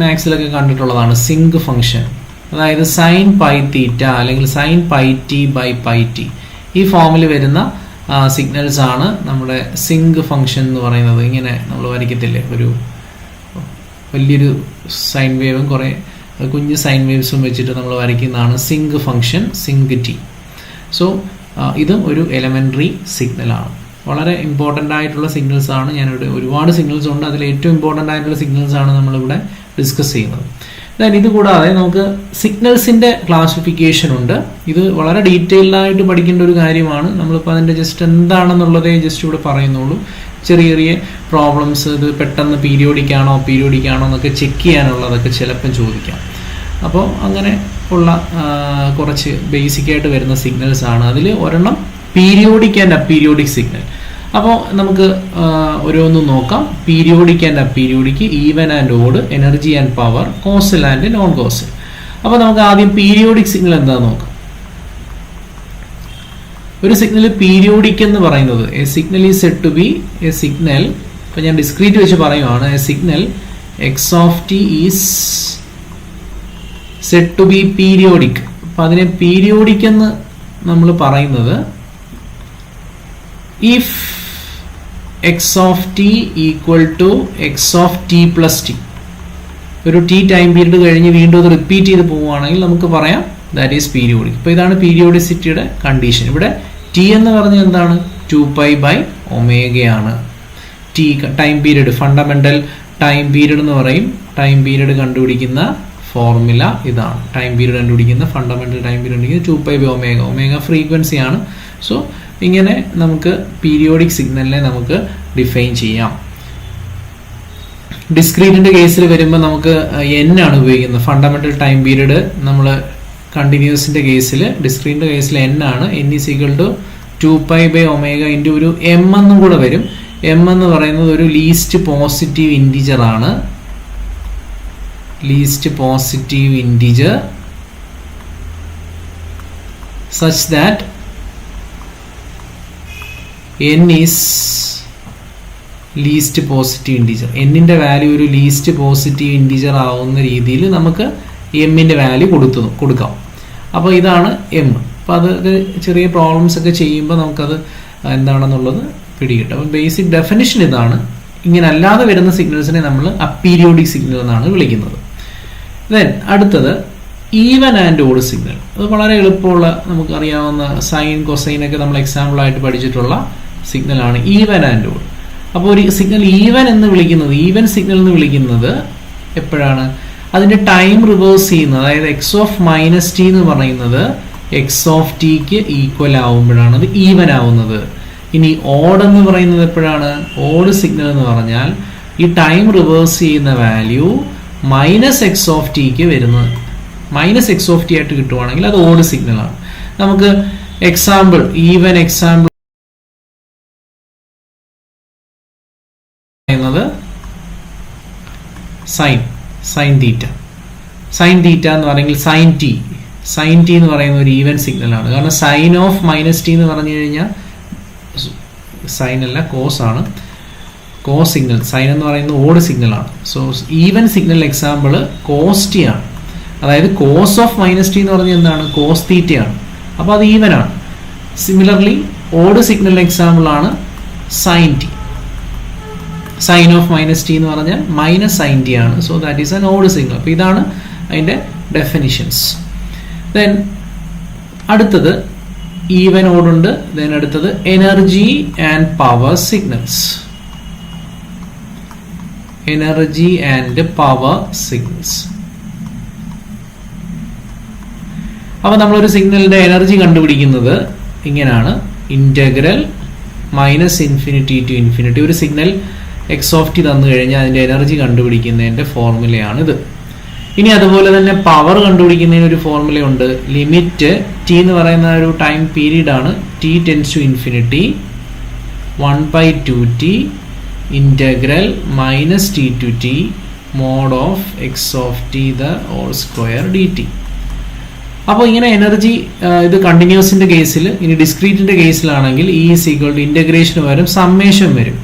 മാത്സിലൊക്കെ കണ്ടിട്ടുള്ളതാണ്. സിങ്ക് ഫംഗ്ഷൻ, അതായത് സൈൻ പൈ തീറ്റ അല്ലെങ്കിൽ sine pi t by pi t, ഈ ഫോമിൽ വരുന്ന സിഗ്നൽസ് ആണ് നമ്മുടെ സിങ്ക് ഫംഗ്ഷൻ എന്ന് പറയുന്നത്. ഇങ്ങനെ നമ്മൾ വരയ്ക്കത്തില്ലേ, ഒരു വലിയൊരു സൈൻ വേവും കുറേ കുഞ്ഞ് സൈൻ വേവ്സും വെച്ചിട്ട് നമ്മൾ വരയ്ക്കുന്നതാണ് sinc function, sinc t. So ഇതും ഒരു എലിമെന്ററി സിഗ്നലാണ്. വളരെ ഇമ്പോർട്ടൻ്റ് ആയിട്ടുള്ള സിഗ്നൽസ് ആണ്. ഞാനിവിടെ ഒരുപാട് സിഗ്നൽസ് ഉണ്ട്, അതിൽ ഏറ്റവും ഇമ്പോർട്ടൻ്റ് ആയിട്ടുള്ള സിഗ്നൽസ് ആണ് നമ്മളിവിടെ ഡിസ്കസ് ചെയ്യുന്നത്. ദെൻ ഇത് കൂടാതെ നമുക്ക് സിഗ്നൽസിൻ്റെ ക്ലാസിഫിക്കേഷൻ ഉണ്ട്. ഇത് വളരെ ഡീറ്റെയിൽഡ് ആയിട്ട് പഠിക്കേണ്ട ഒരു കാര്യമാണ്. നമ്മളിപ്പോൾ അതിൻ്റെ ജസ്റ്റ് എന്താണെന്നുള്ളതേ ജസ്റ്റ് ഇവിടെ പറയുന്നുള്ളൂ. ചെറിയ ചെറിയ പ്രോബ്ലംസ്, ഇത് പെട്ടെന്ന് പീരിയോഡിക് ആണോ എന്നൊക്കെ ചെക്ക് ചെയ്യാനുള്ളതൊക്കെ ചിലപ്പം ചോദിക്കാം. അപ്പോൾ അങ്ങനെ ഉള്ള കുറച്ച് ബേസിക് ആയിട്ട് വരുന്ന സിഗ്നൽസ് ആണ്. അതിൽ ഒരെണ്ണം പീരിയോഡിക് ആൻഡ് അപ്പീരിയോഡിക് സിഗ്നൽ. അപ്പോൾ നമുക്ക് ഓരോന്നും നോക്കാം. Periodic and aperiodic, even and odd, energy and power, causal and non causal. അപ്പോൾ നമുക്ക് ആദ്യം പീരിയോഡിക് സിഗ്നൽ എന്താണെന്ന് നോക്കാം. ഒരു സിഗ്നൽ പീരിയോഡിക് എന്ന് പറയുന്നത്, a signal is said to be a signal, ഇപ്പോൾ ഞാൻ ഡിസ്ക്രീറ്റ് വെച്ച് പറയുവാണ്, a signal x of T is said to be periodic. അപ്പോൾ അതിനെ പീരിയോഡിക് എന്ന് നമ്മൾ പറയുന്നത് if x of T equal to x of t plus T, ഒരു ടി ടൈം പീരീഡ് കഴിഞ്ഞ് വീണ്ടും അത് റിപ്പീറ്റ് ചെയ്ത് പോവുകയാണെങ്കിൽ നമുക്ക് പറയാം ദാറ്റ് ഈസ് പീരിയോഡിക്. ഇപ്പോൾ ഇതാണ് പീരിയോഡിസിറ്റിയുടെ കണ്ടീഷൻ. ഇവിടെ ടി എന്ന് പറഞ്ഞാൽ എന്താണ്? 2π/ω ആണ്. T time period, fundamental time period എന്ന് പറയും. ടൈം പീരീഡ് കണ്ടുപിടിക്കുന്ന ഫോർമുല ഇതാണ്. ടൈം പീരീഡ് കണ്ടുപിടിക്കുന്ന ഫണ്ടമെന്റൽ ടൈം പീരീഡ് കണ്ടുപിടിക്കുന്ന 2π/ω. ഒമേഗ ഫ്രീക്വൻസി ആണ്. സോ ഇങ്ങനെ നമുക്ക് പീരിയോഡിക് സിഗ്നലിനെ നമുക്ക് ഡിഫൈൻ ചെയ്യാം. ഡിസ്ക്രീറ്റിന്റെ കേസിൽ വരുമ്പോൾ നമുക്ക് n ആണ് ഉപയോഗിക്കുന്നത്. ഫണ്ടമെന്റൽ ടൈം പീരീഡ് നമ്മൾ കണ്ടിന്യൂസിന്റെ കേസിൽ, ഡിസ്ക്രീറ്റിന്റെ കേസിൽ n ആണ്. n is equal to 2π/ω into ഒരു m എന്നും കൂടെ വരും. m എന്ന് പറയുന്നത് ഒരു ലീസ്റ്റ് പോസിറ്റീവ് ഇൻറ്റിജർ ആണ്. Least positive integer such that n is least positive integer. എന്നിൻ്റെ വാല്യൂ ഒരു ലീസ്റ്റ് പോസിറ്റീവ് ഇൻറ്റിജർ ആവുന്ന രീതിയിൽ നമുക്ക് എമ്മിൻ്റെ വാല്യൂ കൊടുക്കാം. അപ്പോൾ ഇതാണ് എം. അപ്പോൾ അത് ചെറിയ പ്രോബ്ലംസ് ഒക്കെ ചെയ്യുമ്പോൾ നമുക്കത് എന്താണെന്നുള്ളത് പിടികിട്ടും. അപ്പോൾ ബേസിക് ഡെഫിനിഷൻ ഇതാണ്. ഇങ്ങനെ അല്ലാതെ വരുന്ന സിഗ്നൽസിനെ നമ്മൾ അപ്പീരിയോഡിക് സിഗ്നൽ എന്നാണ് വിളിക്കുന്നത്. ദെൻ അടുത്തത് ഈവൻ ആൻഡ് ഓഡ് സിഗ്നൽ. അത് വളരെ എളുപ്പമുള്ള, നമുക്കറിയാവുന്ന സൈൻ കൊസൈൻ ഒക്കെ നമ്മൾ എക്സാമ്പിളായിട്ട് പഠിച്ചിട്ടുള്ള സിഗ്നലാണ് ഈവൻ ആൻഡ് ഓഡ്. അപ്പോൾ ഒരു സിഗ്നൽ ഈവൻ സിഗ്നൽ എന്ന് വിളിക്കുന്നത് എപ്പോഴാണ്? അതിന്റെ ടൈം റിവേഴ്സ് ചെയ്യുന്നത്, അതായത് എക്സ് ഓഫ് മൈനസ് ടി എന്ന് പറയുന്നത് എക്സ് ഓഫ് ടിക്ക് ഈക്വൽ ആവുമ്പോഴാണ് അത് ഈവൻ ആവുന്നത്. ഇനി ഓഡ് എന്ന് പറയുന്നത് എപ്പോഴാണ്? ഓഡ് സിഗ്നൽ എന്ന് പറഞ്ഞാൽ ഈ ടൈം റിവേഴ്സ് ചെയ്യുന്ന value minus X of tick വരുന്നത്, മൈനസ് എക്സ് ഓഫ് ടി ആയിട്ട് കിട്ടുവാണെങ്കിൽ അത് ഓഡ് സിഗ്നലാണ്. നമുക്ക് എക്സാമ്പിൾ, ഈവൻ എക്സാമ്പിൾ പറയുന്നത് സൈൻ തീറ്റ എന്ന് പറയുമെങ്കിൽ സൈൻ ടി എന്ന് പറയുന്ന ഒരു ഈവൻ സിഗ്നലാണ്. കാരണം സൈൻ ഓഫ് മൈനസ് ടി എന്ന് പറഞ്ഞു കഴിഞ്ഞാൽ സൈൻ അല്ല, കോസ് ആണ്. കോസ് സിഗ്നൽ, സൈൻ എന്ന് പറയുന്നത് ഓഡ് സിഗ്നലാണ്. So even signal example cos t ആണ്. അതായത് കോസ് ഓഫ് മൈനസ് ടി എന്ന് പറഞ്ഞാൽ എന്താണ്? കോസ് തീറ്റയാണ്. അപ്പോൾ അത് ഈവൻ ആണ്. സിമിലർലി ഓഡ് സിഗ്നൽ എക്സാമ്പിൾ ആണ് sine t. Sine of minus t എന്ന് പറഞ്ഞാൽ മൈനസ് സൈൻ ടി ആണ്. So that is an odd signal. അപ്പോൾ ഇതാണ് അതിൻ്റെ ഡെഫിനിഷൻസ്. ദെൻ അടുത്തത് ഈവൻ ഓഡ് ഉണ്ട്. ദെൻ അടുത്തത് energy and power signals. Energy and power signals. അപ്പോൾ നമ്മളൊരു സിഗ്നലിന്റെ എനർജി കണ്ടുപിടിക്കുന്നത് ഇങ്ങനെയാണ്. Integral minus infinity to infinity. ഒരു സിഗ്നൽ എക്സ് ഓഫ് ടി തന്നു കഴിഞ്ഞാൽ അതിന്റെ എനർജി കണ്ടുപിടിക്കുന്നതിന്റെ ഫോർമുലയാണിത്. ഇനി അതുപോലെ തന്നെ പവർ കണ്ടുപിടിക്കുന്നതിന് ഒരു ഫോർമുലയുണ്ട്. ലിമിറ്റ് ടി എന്ന് പറയുന്ന ഒരു ടൈം പീരീഡ് ആണ്. T tends to infinity 1/2t integral minus T to T mod of x of t the whole square d t. അപ്പോൾ ഇങ്ങനെ എനർജി ഇത് കണ്ടിന്യൂസിന്റെ കേസിൽ, ഇനി ഡിസ്ക്രീറ്റിന്റെ കേസിലാണെങ്കിൽ ഈ ഈസ് ഈക്വൽ ടു ഇന്റഗ്രേഷന് പകരം സമ്മേഷൻ വരും.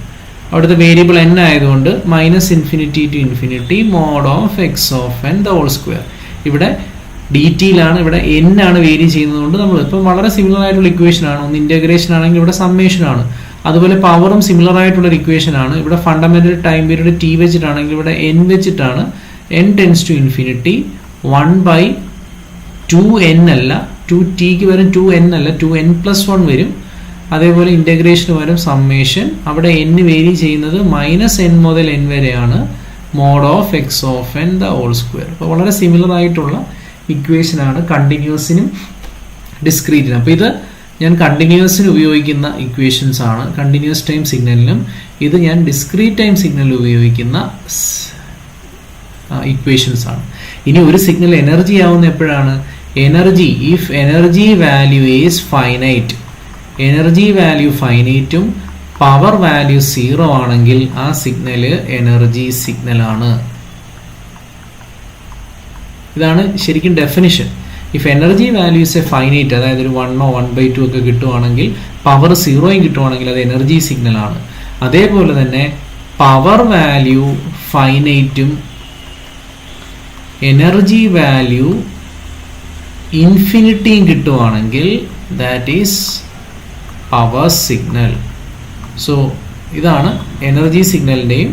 അവിടുത്തെ വേരിയബിൾ എൻ ആയതുകൊണ്ട് minus infinity to infinity mod of x of n the whole square. ഇവിടെ ഡി ടിയിലാണ്, ഇവിടെ എൻ ആണ് വേരി ചെയ്യുന്നതുകൊണ്ട് നമ്മൾ ഇപ്പം വളരെ സിമിലർ ആയിട്ടുള്ള ഇക്വേഷൻ ആണ്. ഒന്ന് ഇന്റഗ്രേഷൻ ആണെങ്കിൽ ഇവിടെ സമ്മേഷൻ ആണ്. അതുപോലെ പവറും സിമിലർ ആയിട്ടുള്ള ഒരു ഇക്വേഷൻ ആണ്. ഇവിടെ ഫണ്ടമെന്റൽ ടൈം പീരീഡ് ടി വെച്ചിട്ടാണെങ്കിൽ ഇവിടെ എൻ വെച്ചിട്ടാണ്. N tense to infinity 1/2n അല്ല, 2tക്ക് വരും 2n അല്ല, 2n+1 വരും. അതേപോലെ ഇന്റഗ്രേഷന് വരും സമ്മേഷൻ. അവിടെ n വേരി ചെയ്യുന്നത് -n മുതൽ n വരെയാണ്. Mod of x of n the whole square. അപ്പോൾ വളരെ സിമിലർ ആയിട്ടുള്ള ഇക്വേഷൻ ആണ് കണ്ടിന്യൂസിനും ഡിസ്ക്രീറ്റിനും. അപ്പോൾ ഇത് ഞാൻ കണ്ടിന്യൂസിന് ഉപയോഗിക്കുന്ന ഇക്വേഷൻസ് ആണ്, കണ്ടിന്യൂസ് ടൈം സിഗ്നലിനും. ഇത് ഞാൻ ഡിസ്ക്രീറ്റ് ടൈം സിഗ്നലിൽ ഉപയോഗിക്കുന്ന ഇക്വേഷൻസ് ആണ്. ഇനി ഒരു സിഗ്നൽ എനർജി ആവുന്ന എപ്പോഴാണ്? Energy, if energy value is finite, energy value ഫൈനൈറ്റും പവർ വാല്യൂ 0 ആണെങ്കിൽ ആ സിഗ്നല് എനർജി സിഗ്നൽ ആണ്. ഇതാണ് ശരിക്കും definition. If energy value is a finite, അതായത് ഒരു 1 or 1/2 ഒക്കെ കിട്ടുവാണെങ്കിൽ, പവർ 0 കിട്ടുവാണെങ്കിൽ അത് എനർജി സിഗ്നൽ ആണ്. അതേപോലെ തന്നെ പവർ വാല്യൂ ഫൈനൈറ്റും എനർജി വാല്യൂ ഇൻഫിനിറ്റിയും കിട്ടുവാണെങ്കിൽ that is power signal. So ഇതാണ് എനർജി സിഗ്നലിൻ്റെയും.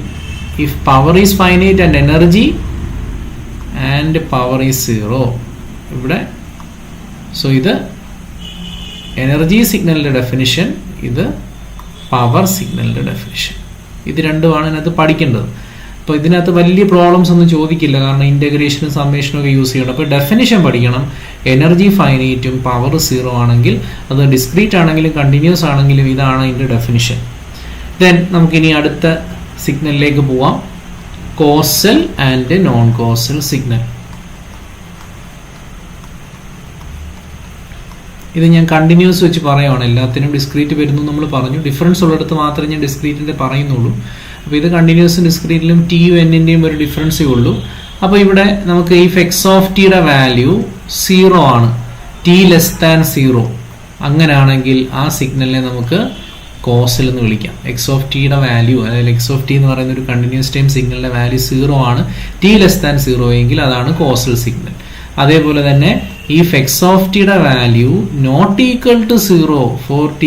If power is finite and energy and power is 0 ഇവിടെ. സോ ഇത് എനർജി സിഗ്നലിൻ്റെ ഡെഫിനിഷൻ, ഇത് പവർ സിഗ്നലിൻ്റെ ഡെഫിനിഷൻ. ഇത് രണ്ടുമാണ് ഇതിനകത്ത് പഠിക്കേണ്ടത്. അപ്പോൾ ഇതിനകത്ത് വലിയ പ്രോബ്ലംസ് ഒന്നും ചോദിക്കില്ല, കാരണം ഇൻ്റഗ്രേഷനും സമ്മേഷനും ഒക്കെ യൂസ് ചെയ്യണം. അപ്പോൾ ഡെഫിനിഷൻ പഠിക്കണം. എനർജി ഫൈനൈറ്റും പവർ 0 ആണെങ്കിൽ, അത് ഡിസ്ക്രീറ്റ് ആണെങ്കിലും കണ്ടിന്യൂസ് ആണെങ്കിലും ഇതാണ് ഇതിൻ്റെ ഡെഫിനിഷൻ. ദെൻ നമുക്കിനി അടുത്ത സിഗ്നലിലേക്ക് പോവാം. Causal and non causal signal. ഇത് ഞാൻ കണ്ടിന്യൂസ് വെച്ച് പറയുവാണ്, എല്ലാത്തിനും ഡിസ്ക്രീറ്റ് വരുന്നു നമ്മൾ പറഞ്ഞു. ഡിഫറൻസ് ഉള്ളിടത്ത് മാത്രമേ ഞാൻ ഡിസ്ക്രീറ്റിൻ്റെ പറയുന്നുള്ളൂ. അപ്പോൾ ഇത് കണ്ടിന്യൂസും ഡിസ്ക്രീറ്റിലും ടിയും എന്നിൻ്റെയും ഒരു ഡിഫറൻസേ ഉള്ളൂ. അപ്പോൾ ഇവിടെ നമുക്ക് ഈ എക്സ് ഓഫ് ടിയുടെ വാല്യൂ 0 ആണ്, t<0. അങ്ങനെയാണെങ്കിൽ ആ സിഗ്നലിനെ നമുക്ക് കോസൽ എന്ന് വിളിക്കാം. എക്സ് ഓഫ് ടിയുടെ വാല്യൂ, അതായത് എക്സ് ഓഫ് ടി എന്ന് പറയുന്ന ഒരു കണ്ടിന്യൂസ് ടൈം സിഗ്നലിൻ്റെ വാല്യൂ 0 ആണ്, t<0 എങ്കിൽ അതാണ് കോസൽ സിഗ്നൽ. അതേപോലെ തന്നെ ഈ എക്സ് ഓഫ് ടിയുടെ value not equal to 0 for t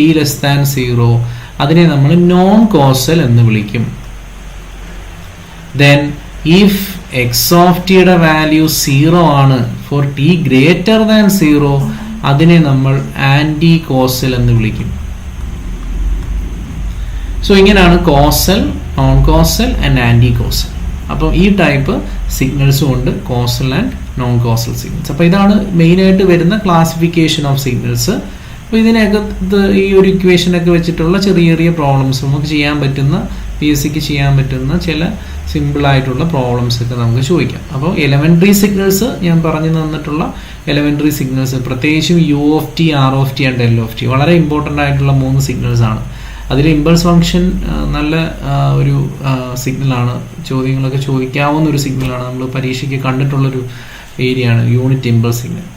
0, അതിനെ നമ്മൾ നോൺ കോസൽ എന്ന് വിളിക്കും. ദെൻ ഇഫ് എക്സ് ഓഫ് ടിയുടെ വാല്യൂ 0 ആണ് ഫോർ t 0, അതിനെ നമ്മൾ ആന്റി കോസൽ എന്ന് വിളിക്കും. സോ ഇങ്ങനെയാണ് causal, non causal and anti causal. അപ്പോൾ ഈ ടൈപ്പ് സിഗ്നൽസും ഉണ്ട്, causal and non causal signals. അപ്പോൾ ഇതാണ് മെയിനായിട്ട് വരുന്ന ക്ലാസിഫിക്കേഷൻ ഓഫ് സിഗ്നൽസ്. അപ്പോൾ ഇതിനൊക്കെ ഈ ഒരു ഇക്വേഷനൊക്കെ വെച്ചിട്ടുള്ള ചെറിയ ചെറിയ പ്രോബ്ലംസ് നമുക്ക് ചെയ്യാൻ പറ്റുന്ന, PSCക്ക് ചെയ്യാൻ പറ്റുന്ന ചില സിമ്പിളായിട്ടുള്ള പ്രോബ്ലംസ് ഒക്കെ നമുക്ക് ചോദിക്കാം. അപ്പോൾ എലമെൻ്ററി സിഗ്നൽസ് ഞാൻ പറഞ്ഞു തന്നിട്ടുള്ള എലമെൻ്ററി സിഗ്നൽസ്, പ്രത്യേകിച്ചും UT, RT ആൻഡ് LT വളരെ ഇമ്പോർട്ടൻ്റ് ആയിട്ടുള്ള 3 സിഗ്നൽസ് ആണ്. അതിൽ ഇമ്പൾസ് ഫംഗ്ഷൻ നല്ല ഒരു സിഗ്നലാണ്, ചോദ്യങ്ങളൊക്കെ ചോദിക്കാവുന്ന ഒരു സിഗ്നലാണ്, നമ്മൾ പരീക്ഷയ്ക്ക് കണ്ടിട്ടുള്ളൊരു ഏരിയയാണ് യൂണിറ്റ് ഇമ്പൾസ് സിഗ്നൽ.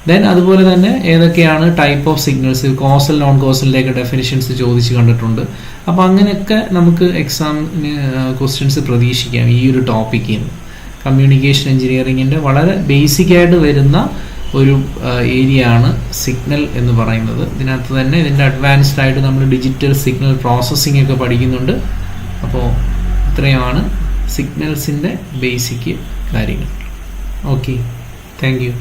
ദെൻ അതുപോലെ തന്നെ ഏതൊക്കെയാണ് type of signals, causal non കോസലിൻ്റെയൊക്കെ ഡെഫിനിഷൻസ് ചോദിച്ച് കണ്ടിട്ടുണ്ട്. അപ്പോൾ അങ്ങനെയൊക്കെ നമുക്ക് എക്സാമിന് ക്വസ്റ്റ്യൻസ് പ്രതീക്ഷിക്കാം ഈ ഒരു ടോപ്പിക്കിൽ നിന്ന്. കമ്മ്യൂണിക്കേഷൻ എഞ്ചിനീയറിങ്ങിൻ്റെ വളരെ ബേസിക്കായിട്ട് വരുന്ന ഒരു ഏരിയ ആണ് സിഗ്നൽ എന്ന് പറയുന്നത്. ഇതിനകത്ത് തന്നെ ഇതിൻ്റെ അഡ്വാൻസ്ഡ് ആയിട്ട് നമ്മൾ ഡിജിറ്റൽ സിഗ്നൽ പ്രോസസ്സിംഗ് ഒക്കെ പഠിക്കുന്നുണ്ട്. അപ്പോൾ ഇത്രയുമാണ് സിഗ്നൽസിൻ്റെ ബേസിക് കാര്യങ്ങൾ. Okay, thank you.